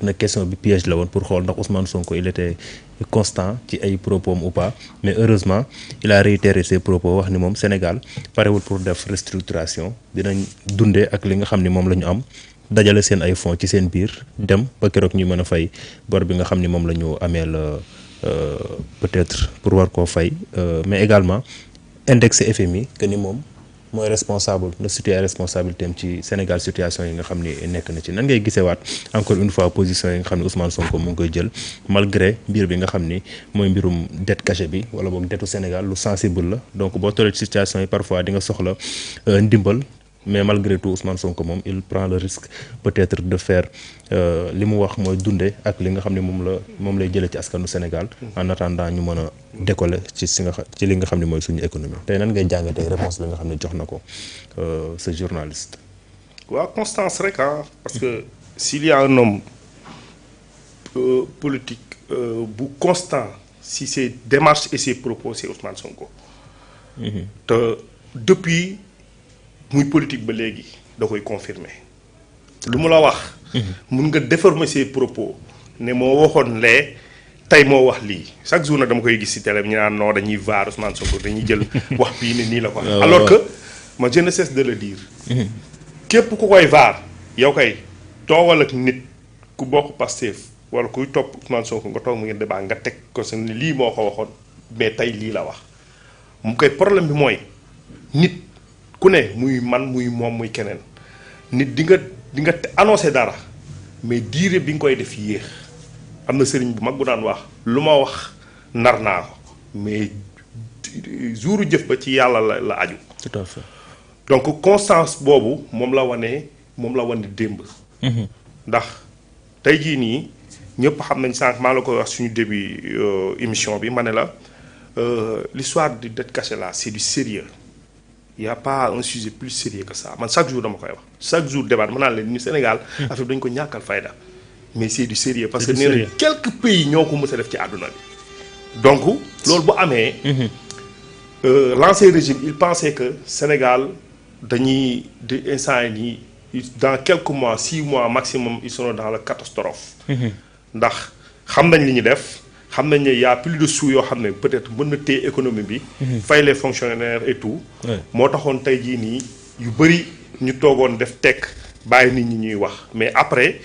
na question bi piège la woon pour xool ndax Ousmane Sonko il était constant ci ay propos ou pas mais heureusement il a réitéré ses propos wax ni moom Sénégal parewul pour def restructuration dinañ dundee ak li nga xam ni moom la ñu am dajale seen ay fonds ci seen biir dem ba keroog ñuy mën a fay bor bi nga xam ni moom la ñu amee la peut-être pour war koo fay mais également indexé FMI que ni moom mooy responsable na situer responsabilité am ci Sénégal situation yi nga xam ni nekk na ci nan ngay gisewaat encore une fois position yi nga xam ne Ousmane Sonko mu ngi koy jël malgré mbir bi nga xam ni mooy mbirum dette cachée bi wala boog dettu Sénégal lu sensible la donc boo tollee ci situation yi parfois di nga soxla ndimbal mais malgré tout Ousmane Sonko moom il prend le risque peut-être de faire li mu wax mooy dunde ak li nga xam ne moom lay jëlee ci askanu Sénégal en attendant ñu mën a décoller ci li nga xam ne mooy suñu économie tey nan ngay jàngatee réponse bi nga xam ne jox na ko ce journaliste. waaw constance rek parce que s'il y a un homme politique bu constant si ses démarches et ses propos c'est Ousmane Sonko. te depuis. muy politique ba léegi da koy confirmer lu mu la wax mun nga déformer ses propos ne moo waxoon lee tey moo wax lii chaque jour nag dama koy gis ci télé bi ñu naan non dañuy vaar Ousmane Sonko dañuy jël wax bii ne nii la ko alors que ma je ne cesse de le dire képp ku koy vaar yow kay toogal ak nit ku bokk Pastef wala kuy topp Ousmane Sonko nga toog mu ngeen débat nga teg ko sa lii moo ko waxoon mais tey lii la wax mu koy problème bi mooy nit ku ne muy man muy moom muy keneen nit di nga annoncé dara mais diire bi nga koy def yéex am na sëriñ bu mag bu daan wax lu ma wax nar naa ko mais jouru jëf ba ci yàlla la aju. tout à fait. donc constance boobu moom la wane démb. ndax tey jii nii ñëpp xam nañ sànq maa la koy wax suñu début émission bi ma ne la l'histoire de dette cachée là c'est du sérieux il y a pas un sujet plus sérieux que ça man chaque jour dama koy wax chaque jour débat ma naan leen ñu Sénégal affaire dañu ko ñàkkal fayda mais c'est du sérieux parce que nee na quelques pays ñoo ko mës a def ci àdduna bi donc loolu bu amee l'ancien régime il pensait que Sénégal dañuy di instant yi dans quelques mois 6 mois maximum ils seront dans la catastrophe ndax xam nañ li ñu def xam nañ ne y a plus de sous yoo xam ne peut-être mën na téye économie bi fay les fonctionnaires et tout moo taxoon tey jii nii yu bëri ñu toogoon def tekk bàyyi nit ñi ñuy wax mais après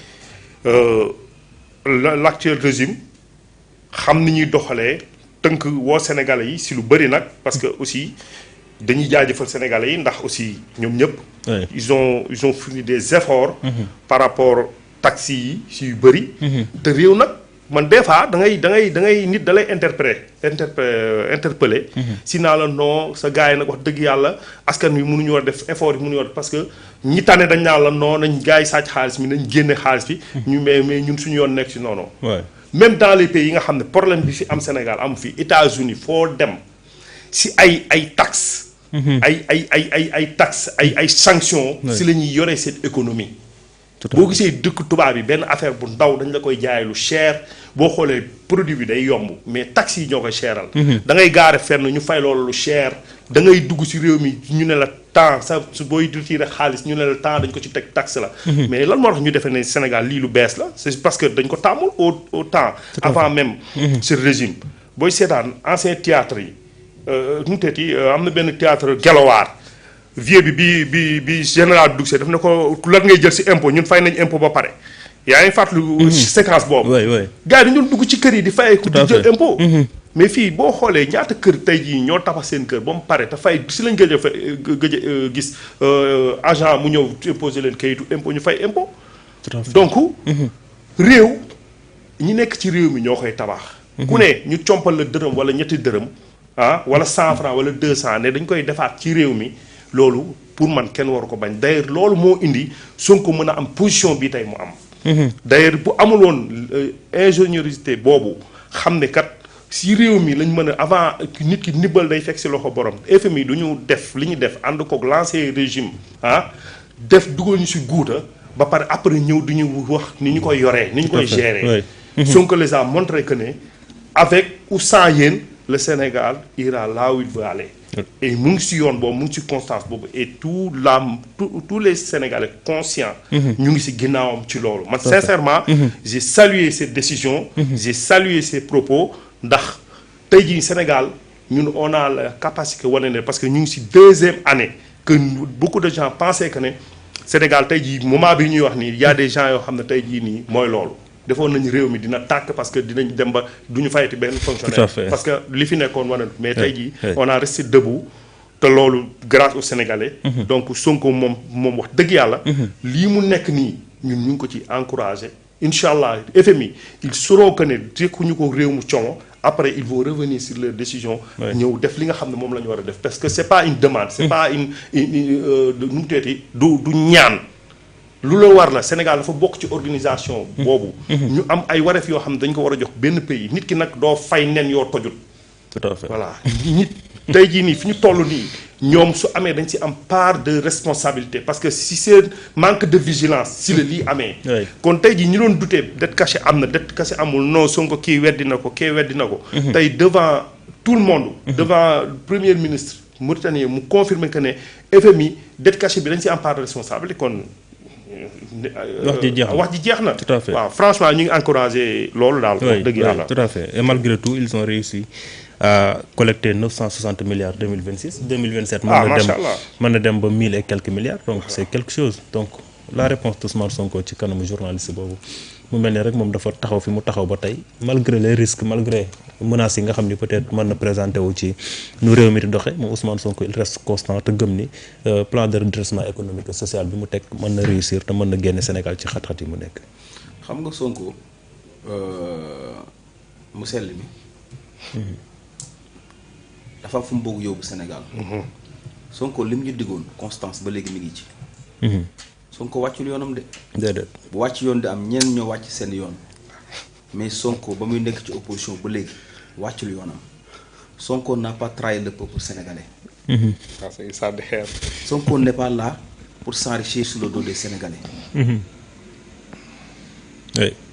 l'actuel régime xam ni ñuy doxalee tënk woo Sénégalais yi si lu bëri nag parce que aussi dañuy jaajëfal Sénégalais yi ndax aussi ñoom ñëpp ils ont fourni des efforts par rapport taxes yi si yu bëri te réew nag man des fois da ngay nit da lay interpeller si naa la non sa gars yi nag wax dëgg yàlla askan wi mënuñu war a def effort yi mënuñu war parce que ñi tane dañ naa la non nañ gars yi sàcc xaalis mi nañ génne xaalis bi ñu mais ñun suñu yoon nekk si non même dans les pays yi nga xam ne problème bi fi am Sénégal am fi États-Unis foo dem si ay taxes ay taxes ay sanctions si la ñuy yoree cette économie boo gisee dëkk tubaab yi benn affaire bu ndaw dañ la koy jaay lu cher boo xoolee produit bi day yomb mais taxes yi ñoo koy cheral da ngay gaare fenn ñu fay loolu lu cher da ngay dugg ci réew mi ñu ne la temps sa su booy retiré xaalis ñu ne la temps dañ ko ci teg taxe la mais lan moo tax ñu defee ne Sénégal lii lu bees la c'est parce que dañ ko tàmmul au temps avant même ce régime booy seetaan ancien théâtre yi nu mu teeti am na benn théâtre Gelawaar vieux bi général Doucet daf ne ko lan ngay jël ci impôt ñun fay nañ impôt ba pare yaa ngi fàttali séquence boobu gars yi dañu doon dugg ci kër yi di fay ku di jël impôt mais fii boo xoolee ñaata kër tey jii ñoo tabax seen kër ba mu pare te fay si lañ gëj a gis agent mu ñëw imposé leen kayitu impôt ñu fay impôt donc réew ñi nekk ci réew mi ñoo koy tabax ku ne ñu compal la dërëm wala ñetti dërëm wala 100 francs wala 200 ne dañ koy defaat ci réew mi loolu pour man kenn waru ko bañ d'ailleurs loolu moo indi Sonko mën a am position bi tey mu am d'ailleurs bu amul woon ingéniosité boobu xam ne kat si réew mi lañ mën a avant nit ki nibbal day fekk si loxo borom FMI du ñu def li ñu def ànd koog l'ancien régime def dugal ñu si guuta ba pare après ñëw du ñu wax ni ñu koy yoree ni ñu koy gérer Sonko les a montré que ne avec ou sans yéen le Sénégal ira là où il veut aller et mu ngi si yoon boobu mu ngi si constance boobu et tous les Sénégalais conscients. ñu ngi si ginnaawam ci loolu. man sincèrement. j'ai salué cette décision. j'ai salué ces propos ndax tey jii Sénégal ñun on a la capacité wane ne parce que ñu ngi si 2e année que beaucoup de gens pensaient que ne Sénégal tey jii moment bi ñuy wax nii y a des gens yoo xam ne tey jii nii mooy loolu. defoon nañu réew mi dina tàkk parce que dinañ dem ba du ñu fayati benn fonctionnaire parce que li fi nekkoon wane mais tey jii on a resté debout te loolu grâce aux Sénégalais donc Sonko moom wax dëgg yàlla lii mu nekk nii ñun ñu ngi ko ci encouragé incha allah FMI ils sauront que ne tekkuñu ko réew mu como après ils vont revenir sur leur décision ñëw def li nga xam ne moom la ñu war a def parce que c'est pas une demande c'est pas une nu mu teeti du ñaan lu la war la Sénégal dafa bokk ci organisation boobu ñu am ay wareef yoo xam ne dañ ko war a jox benn pays nit ki nag doo fay nen yoo tojut tout à fait voilà nit tey jii nii fi ñu toll nii ñoom su amee dañ ci am part de responsabilité parce que si c'est manque de vigilance si la lii amee kon tey jii ñu doon douter dette cachée am na dette cachée amul non Sonko kii weddi na ko kii weddi na ko tey devant tout le monde devant premier ministre mauritanien mu confirmer que ne FMI dette cachée bi dañ ci am part de responsabilité kon wax ji jeex na tout à fait waaw franchement ñu ngi encouragé loolu daal wax dëgg yàlla tout à fait et malgré tout ils ont réussi à collecter 960 milliards 2026 2027 mën na dem ba 1000 et quelques milliards donc c'est quelque chose donc la réponse d'Ousmane Sonko ci kanamu journaliste boobu mu mel ni rek moom dafa taxaw fi mu taxaw ba tey malgré les risques malgré menaces yi nga xam ni peut-être mën na présenté wu ci nu réew mi di doxe moom Ousmane Sonko il reste constant te gëm ni plan de redressement économique et social bi mu teg mën na réussir te mën na génne Sénégal ci xat-xat yi mu nekk. xam nga Sonko mu sell mi dafa am fu mu bëgg yóbbu Sénégal. Sonko lim ñu diggoon constance ba léegi mi ngi ci. Sonko wàccul yoonam de. déedéet bu wàcc yoon de am ñenn ñoo wàcc seen yoon mais Sonko ba muy nekk ci opposition ba léegi wàccul yoonam Sonko n'a pas trahi le peuple sénégalais. Sonko n'est pas là pour s'enrichir sur le dos des Sénégalais. oui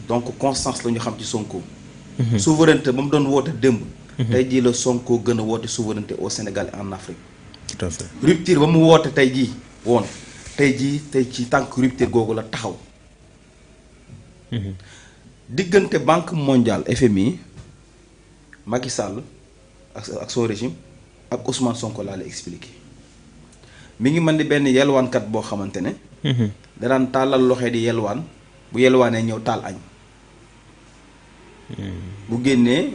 donc constance la ñu xam ci Sonko. souveraineté ba mu doon woote démb. tey jii la Sonko gën a woote souveraineté au Sénégal et en Afrique. tout à fait rupture ba mu woote tey jii woon. tey ci tànk rupture googu la taxaw diggante banque mondiale FMI Macky Sall ak son régime ak Ousmane Sonko laa la expliqué mi ngi mën di benn yelwaankat boo xamante ne da daan tàllal loxo di yelwaan bu yelwaanee ñëw taal añ bu génnee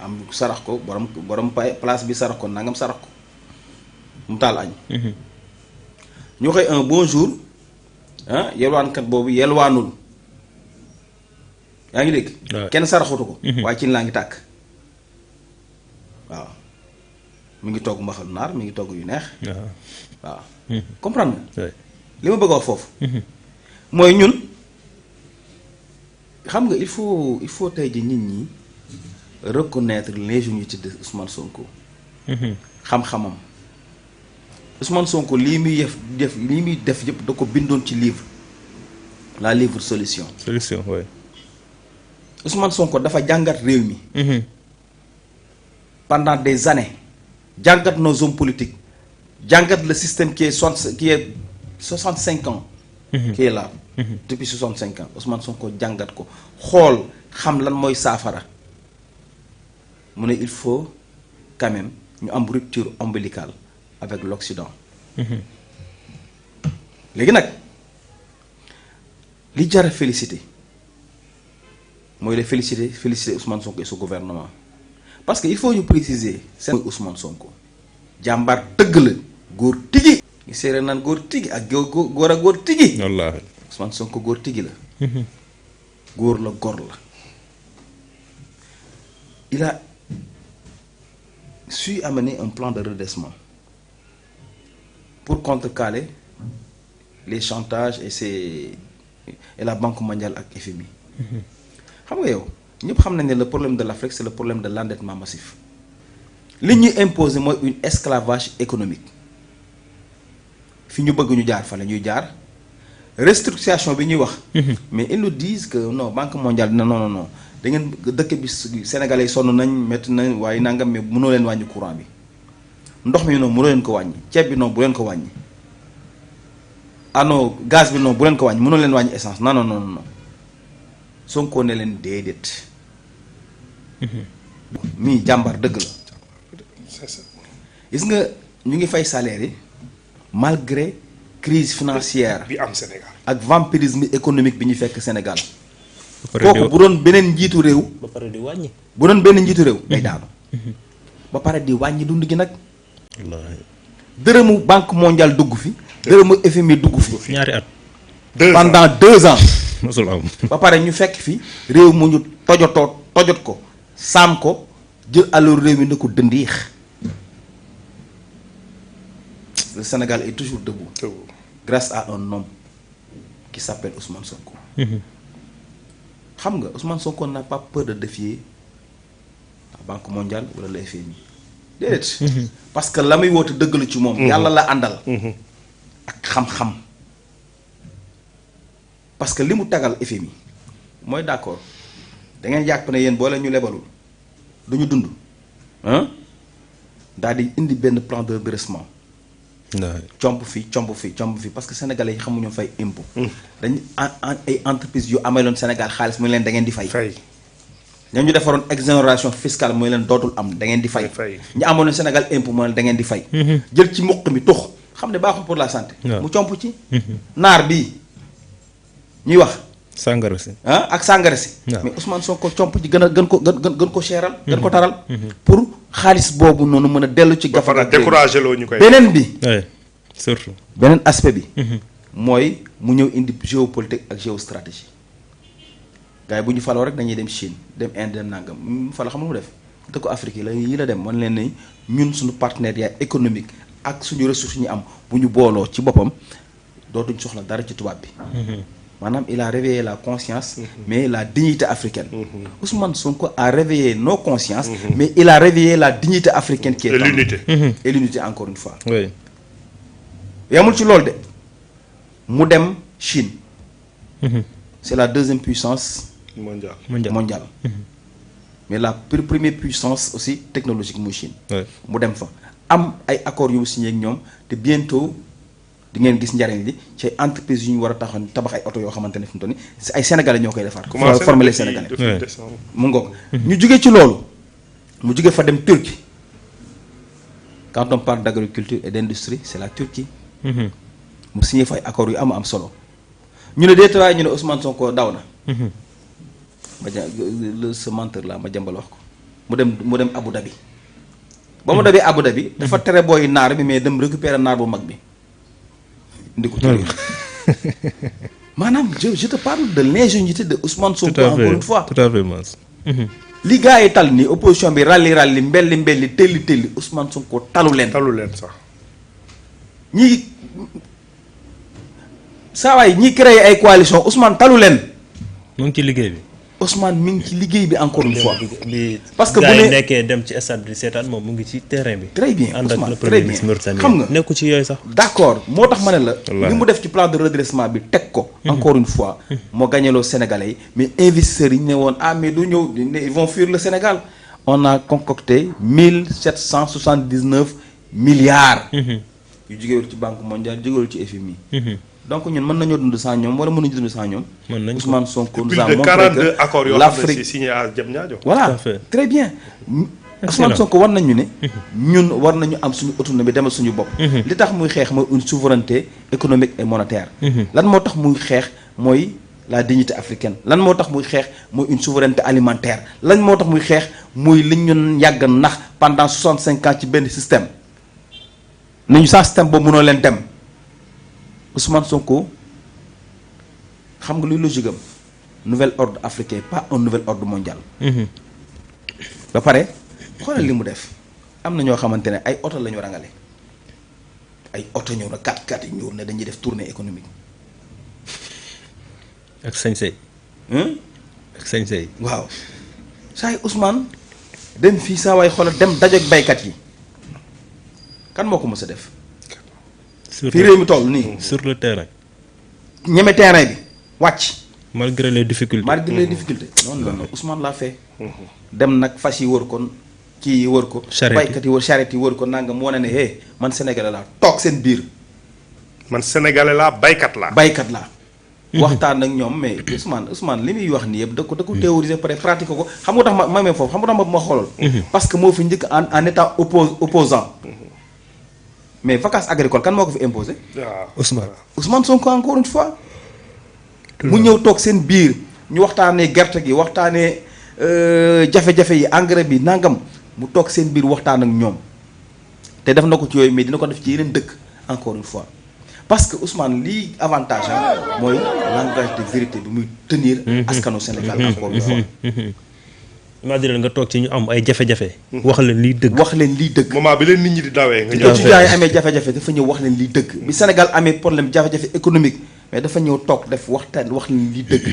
am sarax ko borom place bi sarax ko nangam sarax ko mu taal añ ñu xëy un bon jour yelwaankat boobu yelwaanul yaa ngi dégg kenn saraxutu ko waaye cin laa ngi tàkk waaw mi ngi togg mbaxal naar mi ngi togg yu neex waaw comprendre nga li ma bëgg a wax foofu mooy ñun xam nga il faut tey ji nit ñi reconnaître l'ingéniosité de Ousmane Sonko xam-xamam Ousmane Sonko lii muy def yëpp da ko bindoon ci livre la livre solution oui Ousmane Sonko dafa jàngat réew mi pendant des années jàngat nos hommes politiques jàngat le système qui est 65 ans qui est là depuis 65 ans Ousmane Sonko jàngat ko xool xam lan mooy saafara mu ne il faut quand même ñu am rupture ombilicale avec l'Occident léegi nag li jar a féliciter mooy de féliciter Ousmane Sonko et son gouvernement parce que il faut ñu préciser seen mooy Ousmane Sonko jàmbaar dëgg la góor tigi ngi séeréer naan góor tigi ak góor ak góor tigi wallaahi Ousmane Sonko góor tigi la góor la góor la il a su amener un plan de redressement pour contrecarrer les chantages et la Banque mondiale ak FMI xam nga yow ñëpp xam nañ ne le problème de l'Afrique c'est le problème de l'endettement massif li ñuy imposer mooy une esclavage économique fi ñu bëgg ñu jaar fa la ñuy jaar restructuration bi ñuy wax mais ils nous disent que non Banque mondiale dina non da ngeen dëkk bi sénégalais sonn nañ métti nañ waaye nangam mais mënoo leen wàññi courant bi ndox mi noonu mënoo leen ko wàññi ceeb bi noonu bu leen ko wàññi ano gaz bi noonu bu leen ko wàññi mënoo leen wàññi essence non non non non Sonko ne leen déedéet. mii jàmbar dëgg la. gis nga ñu ngi fay salaire yi malgré crise financière bi am Sénégal ak vampirisme économique bi ñu fekk Sénégal. kooku bu doon beneen njiitu réew. ba pare di wàññi. bu doon benn njiitu réew day daanu. ba pare di wàññi dund gi nag. wallaahi. dërëmu banque mondiale dugg fi. dërëmu FMI dugg fi. ñaari at. pendant 2 ans. mosul am. ba pare ñu fekk fi réew mu ñu tojot ko saam ko jël alors réew mi ne ko dëndiix. Le Sénégal est toujours debout. Grâce à un homme qui s'appelle Ousmane Sonko. xam nga Ousmane Sonko n'a pas peur de défier la Banque mondiale wala le FMI. déedéet. parce que la muy woote dëgg la ci moom. yàlla la àndal. ak xam-xam. parce que li mu tagal FMI mooy d'accord da ngeen jàpp ne yéen boo leen ñu lebalul du ñu dund ah daal di indi benn plan de redressement. comp fii parce que sénégalais yi xamuñu fay impôt. dañu ay entreprises yu ameloon Sénégal xaalis muy leen da ngeen di fay. ñoom ñu defaroon exonération fiscale muy leen dootul am da ngeen di fay. ñu amoon Sénégal impôt muy leen da ngeen di fay. jël ci mbuq mi tux xam ne baaxul pour la santé. mu comp ci. naar bii ñuy wax. sàngara si. ak sàngara si. mais Ousmane Sonko comp ci gën ko seeral. gën ko taral. pour xaalis boobu noonu mën a dellu ci. gafa ak découragé loo ñu koy. beneen bi. surtout. beneen aspect bi. mooy mu ñëw indi géopolitique ak géostratégie. gars yi bu ñu faloo rek dañuy dem Chine dem Inde dem nangam mu falo xam nga mu def dëkku Afrique yi la dem man leen ne ñun suñu partenariat économique ak suñu ressources ñu am bu ñu booloo ci boppam dootuñ soxla dara ci tubaab bi. maanaam il a réveillé la conscience. mais la dignité africaine. Ousmane Sonko a réveillé nos consciences. mais il a réveillé la dignité africaine. qui est l'unité. et l'unité encore une fois. oui. yamul ci loolu de mu dem Chine. c'est la deuxième puissance. mondiale. mais la première puissance aussi technologique muy Chine. mu dem fa am ay accords yu mu signé ak ñoom te bientôt. di ngeen gis njariñ li ci entreprise yu ñu war a tabax ay oto yoo xamante ne fi mu toll nii ay sénégalais ñoo koy defar. former les sénégalais. mu ngoog ñu jugee ci loolu mu jugee fa dem Turquie quand on parle d'agriculture et d'industrie c'est la Turquie. mu signé fa ay accords yu am solo ñu ne déetawaay ñu ne Ousmane Sonko daw na. ce menteur là ma jàmbal wax ko mu dem Abu Dhabi. ba mu demee Abu Dhabi. dafa tere booy naar bi mais dem récupérer naar bu mag bi. ndi ko tur maanaam je te parle de l'ingéniosité de Ousmane Sonko encore une fois. tout à fait Mass. li gars yi tal ni opposition bi ralli mbelli telli Ousmane Sonko talu leen sax. ñii saa waay ñi créé ay coalition Ousmane talu leen. mu ngi ci liggéey bi. Ousmane mi ngi ci liggéey bi encore une fois. parce que bu ne nekkee dem ci stade bi seetaan moom mu ngi ci terrain bi. très bien ànd ak Ousmane le premier ministre Mauritanie xam nga nekku ci yooyu sax. d'accord moo tax ma ne la. li mu def ci plan de redressement bi teg ko. encore une fois moo gagneloo Sénégalais yi mais investisseurs yi ñu ne woon mais du ñëw ils vont fuir le Sénégal. on a concocté 1779 milliards. yu jógewul ci banque mondiale jógewul ci FMI. donc ñun mën nañoo dund sans ñoom wala mënuñu dund sans ñoom. mën nañu ko Ousmane Sonko nous a plus de montré 42 accords yoo xam ne l'Afrique c'est signé à Diamniadio. voilà très bien. Ousmane Sonko war nañu ne. ñun war nañu am suñu autonomie demal suñu bopp. li tax muy xeex mooy une souveraineté économique et monétaire. lan moo tax muy xeex mooy la dignité africaine lan moo tax muy xeex mooy une souveraineté alimentaire lan moo tax muy xeex muy li ñu yàgg nax pendant 65 ans ci benn système. nañu sans système boobu mënoo leen dem. Ousmane Sonko xam nga luy logique am nouvel ordre africain pas un nouvel ordre mondial. ba pare xoolal li mu def am na ñoo xamante ne ay oto la ñu rangale ay oto ñëw na 4x4 yi ñëw ne dañuy def tournée économique. ak sañ-say. ak sañ-say. waaw saa yu Ousmane dem fii saa waay xoolal dem dajoog baykat yi kan moo ko mës a def. fii réew mi toll nii. sur le terrain. ñeme terrain bi wàcc. malgré les difficultés. malgré les difficultés. noonu la Ousmane l'a fait. dem nag fas yi wër kon kii yi wër ko. Charrette yi baykat yi wër charrette yi wër ko nangam moo ne ne hey man sénégalais laa toog seen biir. man sénégalais laa baykat laa. baykat laa. waxtaan ak ñoom mais Ousmane li muy wax nii yëpp da ko théoriser pare pratique ko xam nga tax ma may foofu xam nga tax ma xoolal. parce que moo fi njëkk en état opposant mais vacances agricoles kan moo ko fi imposé. waaw Ousmane Sonko encore une fois. mu ñëw toog seen biir ñu waxtaanee gerte gi waxtaanee jafe-jafe yi engrais bi nangam mu toog seen biir waxtaan ak ñoom te def na ko ci yooyu mais dina ko def ci yeneen dëkk encore une fois. parce que Ousmane lii avantage am mooy langage de vérité bi muy tenir askanu Sénégal encore une fois. imagine nga toog ci ñu am ay jafe-jafe. wax leen liy dëgg. wax leen liy dëgg. moment bi leen nit ñi di dawee nga ñëw. étudiants yi amee jafe-jafe dafa ñëw wax leen liy dëgg. bi Sénégal amee problème jafe-jafe économique mais dafa ñëw toog def waxtaan wax leen liy dëgg.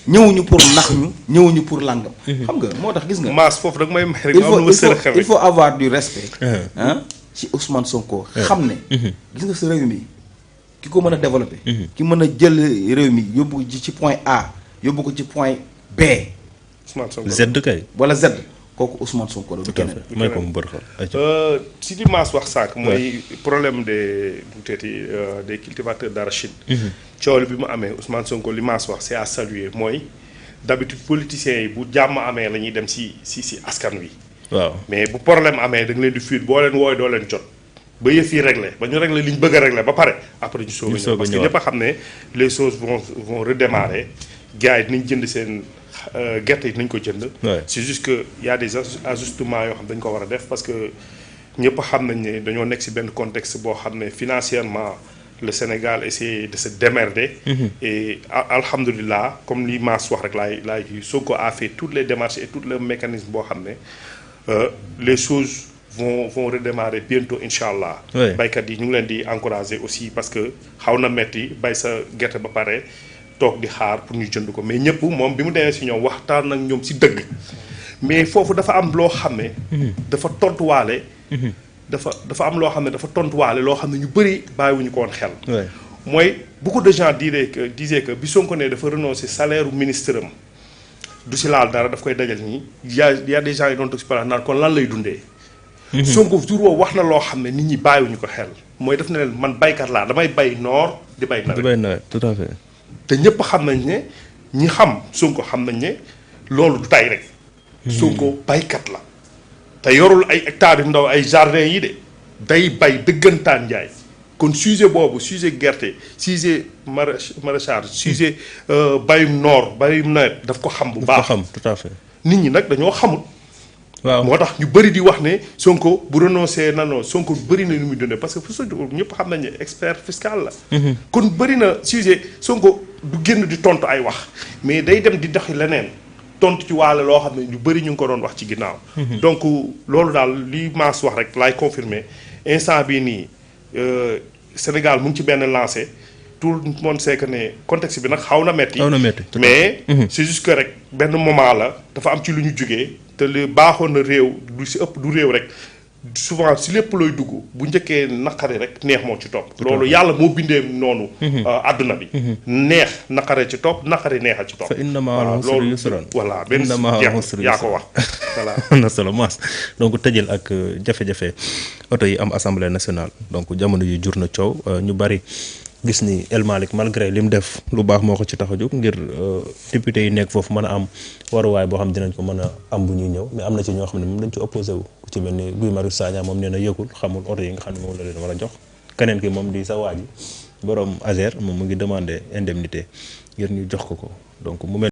ñëwuñu pour nax ñu ñëwuñu pour langam. xam nga moo tax gis nga. maas foofu rek may may rek il faut avoir du respect. ci Ousmane Sonko xam ne gis nga sa réew mi ki ko mën a développé ki mën a jël réew mi yóbbu ci point A yóbbu ko ci point B Ousmane Sonko Z kay wala Z kooku Ousmane Sonko la du keneen may ko mu bër si di maas wax sànq mooy problème des des cultivateurs d'arachide coow bi mu amee Ousmane Sonko li maas wax c'est à saluer mooy d'habitude politiciens yi bu jàmm amee la ñuy dem si askan wi waaw mais bu problème amee da nga leen di fuir boo leen wooy doo leen jot ba yëf yi réglé ba ñu réglé li ñu bëgg a réglé ba pare après ñu soog a ñëw parce que ñëpp a xam ne les choses vont redémarrer gars yi dinañ jënd seen gerte yi dinañ ko jënd. c'est juste que y a des ajustements yoo xam dañ ko war a def parce que ñëpp a xam nañ ne dañoo nekk si benn contexte boo xam ne financièrement le Sénégal essaie de se démerder. Et alhamdulilah comme li Mass wax rek laay Sonko a fait toutes les démarches et tous les mécanismes boo xam ne. Les choses vont redémarrer bientôt incha allah. baykat yi ñu ngi leen di encourager aussi parce que xaw na metti bay sa gerte ba pare toog di xaar pour ñu jënd ko mais ñëpp moom bi mu demee si ñoom waxtaan ak ñoom si dëgg mais foofu dafa am loo xam ne. dafa tontuwaale. dafa am loo xam ne dafa tontuwaale loo xam ne ñu bëri bàyyiwuñu ko woon xel. mooy beaucoup de gens disaient que bi Sonko ne dafa renoncer salaire u ministre am. du si laal dara daf koy dajal nii y a des gens yi doon toog si palaas naan kon lan lay dundee. Sonko jour woowu wax na loo xam ne nit ñi bàyyiwuñu ko xel mooy daf ne leen man baykat laa damay bay noor di bay nawet. di bay nawet tout à fait. te ñëpp xam nañ ne ñi xam Sonko xam nañ ne loolu du tay rek. Sonko baykat la. te yorul ay hectares yu ndaw ay jardin yi de day bay dëggantaan njaay. kon sujet boobu sujet gerte sujet maraîchage sujet bayum noor bayum nawet daf ko xam bu baax xam tout à fait. nit ñi nag dañoo xamul. waaw moo tax ñu bëri di wax ne Sonko bu renoncé nanoo Sonko bëri na lu muy dundee parce que fu ñëpp xam nañ ne expert fiscal la. kon bëri na sujet Sonko du génn di tontu ay wax mais day dem di doxi leneen tontu ci waale loo xam ne ñu bëri ñu ngi ko doon wax ci ginnaaw. donc loolu daal li Mass wax rek laay confirmer instant bii nii. Sénégal mu ngi ci benn lancé tout le monde sait que ne contexte bi nag xaw na metti mais c'est juste que rek benn moment la dafa am ci lu ñu jugee te li baaxoon na réew du si ëpp du réew rek souvent si lépp looy dugg bu njëkkee naqari rek neex moo ci topp loolu yàlla moo bindee noonu àdduna bi neex naqare ci topp naqari neexa ci topp fa inna ma'al usri yusran voilà benn yaa ko wax voilà am na solo Mass donc tëjël ak jafe-jafe oto yi am assemblée nationale donc jamono yi jur na coow ñu bari gis ni El Malick malgré li mu def lu baax moo ko ci tax a jóg ngir député yi nekk foofu mën a am waruwaay boo xam dinañ ko mën a am bu ñuy ñëw mais am na ci ñoo xam ne moom dañ ci opposé wu ku ci mel ni Guy Marius Sagna moom nee na yëgul xamul oto yi nga xam ne moom la leen war a jox keneen ki moom di sa waa ji borom Azer moom mu ngi demandé indemnité ngir ñu jox ko donc mu mel